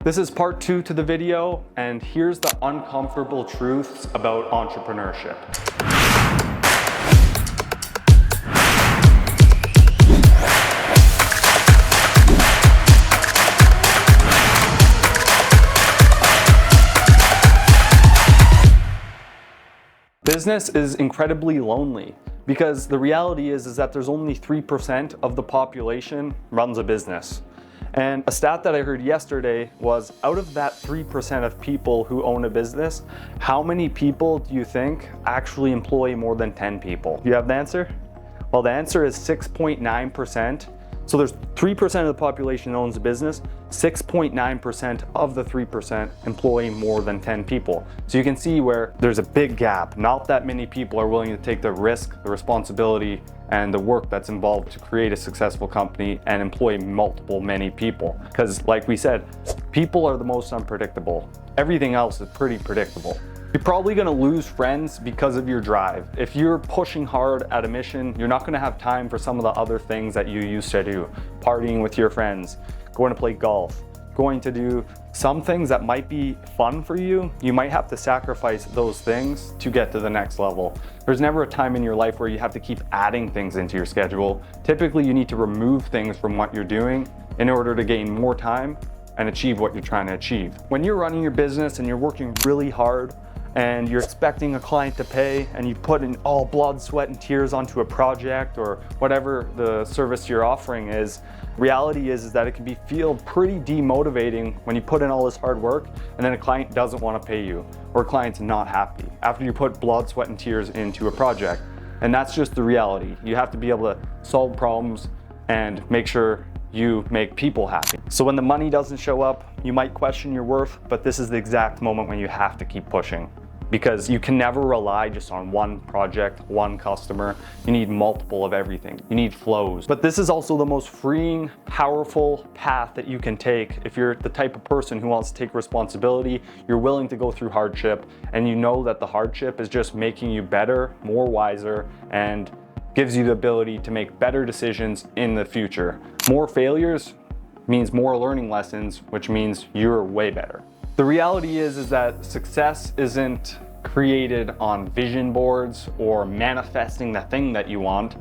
This is part 2 to the video, and here's the uncomfortable truths about entrepreneurship. Business is incredibly lonely because the reality is that there's only 3% of the population runs a business. And a stat that I heard yesterday was, out of that 3% of people who own a business, how many people do you think actually employ more than 10 people? Do you have the answer? Well, the answer is 6.9%. So there's 3% of the population owns a business, 6.9% of the 3% employ more than 10 people. So you can see where there's a big gap. Not that many people are willing to take the risk, the responsibility, and the work that's involved to create a successful company and employ many people. Because like we said, people are the most unpredictable. Everything else is pretty predictable. You're probably gonna lose friends because of your drive. If you're pushing hard at a mission, you're not gonna have time for some of the other things that you used to do. Partying with your friends, going to play golf, going to do some things that might be fun for you. You might have to sacrifice those things to get to the next level. There's never a time in your life where you have to keep adding things into your schedule. Typically, you need to remove things from what you're doing in order to gain more time and achieve what you're trying to achieve. When you're running your business and you're working really hard, and you're expecting a client to pay, and you put in all blood, sweat, and tears onto a project or whatever the service you're offering is, reality is that it can feel pretty demotivating when you put in all this hard work and then a client doesn't want to pay you, or a client's not happy after you put blood, sweat, and tears into a project. And that's just the reality. You have to be able to solve problems and make sure you make people happy. So when the money doesn't show up, you might question your worth, but this is the exact moment when you have to keep pushing, because you can never rely just on one project, one customer. You need multiple of everything. You need flows. But this is also the most freeing, powerful path that you can take if you're the type of person who wants to take responsibility, you're willing to go through hardship, and you know that the hardship is just making you better, more wiser, and gives you the ability to make better decisions in the future. More failures means more learning lessons, which means you're way better. The reality is that success isn't created on vision boards or manifesting the thing that you want.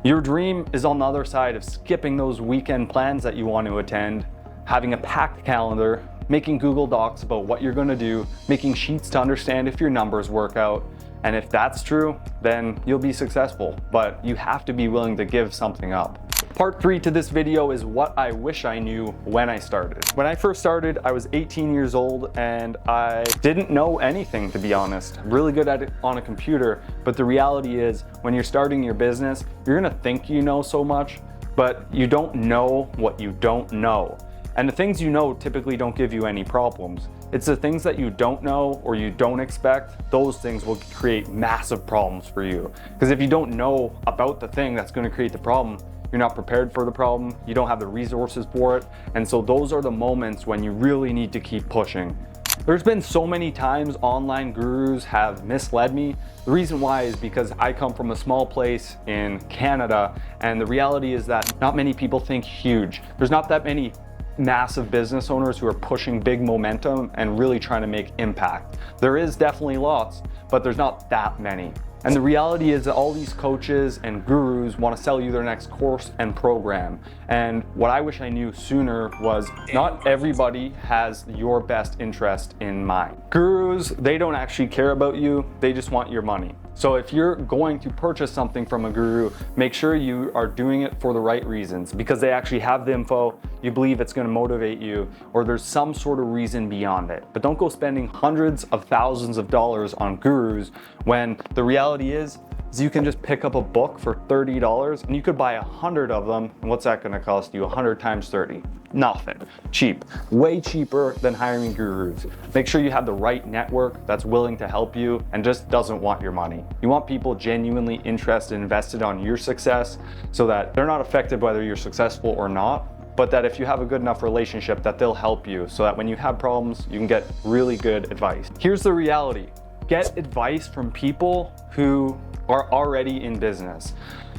Your dream is on the other side of skipping those weekend plans that you want to attend, having a packed calendar, making Google Docs about what you're gonna do, making sheets to understand if your numbers work out. And if that's true, then you'll be successful, but you have to be willing to give something up. Part 3 to this video is what I wish I knew when I started. When I first started, I was 18 years old and I didn't know anything, to be honest. I'm really good at it on a computer, but the reality is when you're starting your business, you're gonna think you know so much, but you don't know what you don't know. And the things you know typically don't give you any problems. It's the things that you don't know or you don't expect, those things will create massive problems for you. Because if you don't know about the thing that's going to create the problem, you're not prepared for the problem, you don't have the resources for it, and so those are the moments when you really need to keep pushing. There's been so many times online gurus have misled me. The reason why is because I come from a small place in Canada, and the reality is that not many people think huge. There's not that many massive business owners who are pushing big momentum and really trying to make impact. There is definitely lots, but there's not that many. And the reality is that all these coaches and gurus want to sell you their next course and program. And what I wish I knew sooner was not everybody has your best interest in mind. Gurus, they don't actually care about you, they just want your money. So if you're going to purchase something from a guru, make sure you are doing it for the right reasons, because they actually have the info, you believe it's going to motivate you, or there's some sort of reason beyond it. But don't go spending hundreds of thousands of dollars on gurus when the reality is you can just pick up a book for $30 and you could buy 100 of them. And what's that going to cost you? 100 times 30? Nothing. Cheap. Way cheaper than hiring gurus. Make sure you have the right network that's willing to help you and just doesn't want your money. You want people genuinely interested, invested on your success, so that they're not affected whether you're successful or not, but that if you have a good enough relationship that they'll help you, so that when you have problems, you can get really good advice. Here's the reality. Get advice from people who are already in business.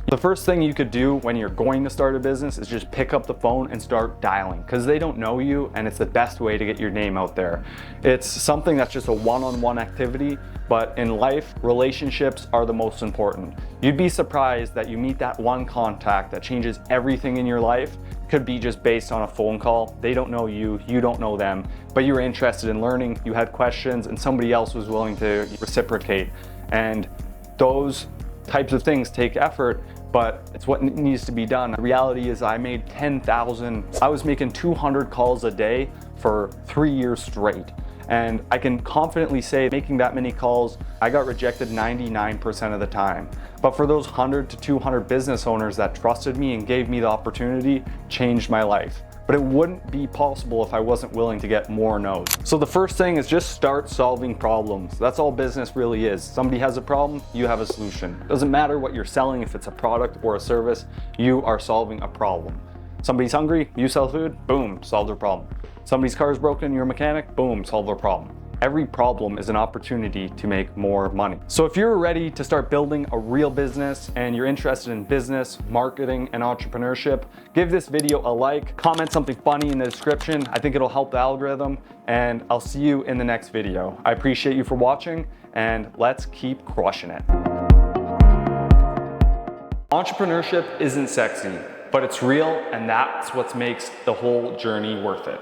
The first thing you could do when you're going to start a business is just pick up the phone and start dialing, because they don't know you and it's the best way to get your name out there. It's something that's just a one-on-one activity, but in life, relationships are the most important. You'd be surprised that you meet that one contact that changes everything in your life. Could be just based on a phone call. They don't know you, you don't know them, but you were interested in learning, you had questions, and somebody else was willing to reciprocate. And those types of things take effort, but it's what needs to be done. The reality is I made 10,000, I was making 200 calls a day for 3 years straight. And I can confidently say making that many calls, I got rejected 99% of the time. But for those 100 to 200 business owners that trusted me and gave me the opportunity, changed my life. But it wouldn't be possible if I wasn't willing to get more no's. So the first thing is just start solving problems. That's all business really is. Somebody has a problem, you have a solution. It doesn't matter what you're selling, if it's a product or a service, you are solving a problem. Somebody's hungry, you sell food, boom, solve their problem. Somebody's car is broken, you're a mechanic, boom, solve their problem. Every problem is an opportunity to make more money. So if you're ready to start building a real business and you're interested in business, marketing, and entrepreneurship, give this video a like, comment something funny in the description. I think it'll help the algorithm, and I'll see you in the next video. I appreciate you for watching, and let's keep crushing it. Entrepreneurship isn't sexy, but it's real, and that's what makes the whole journey worth it.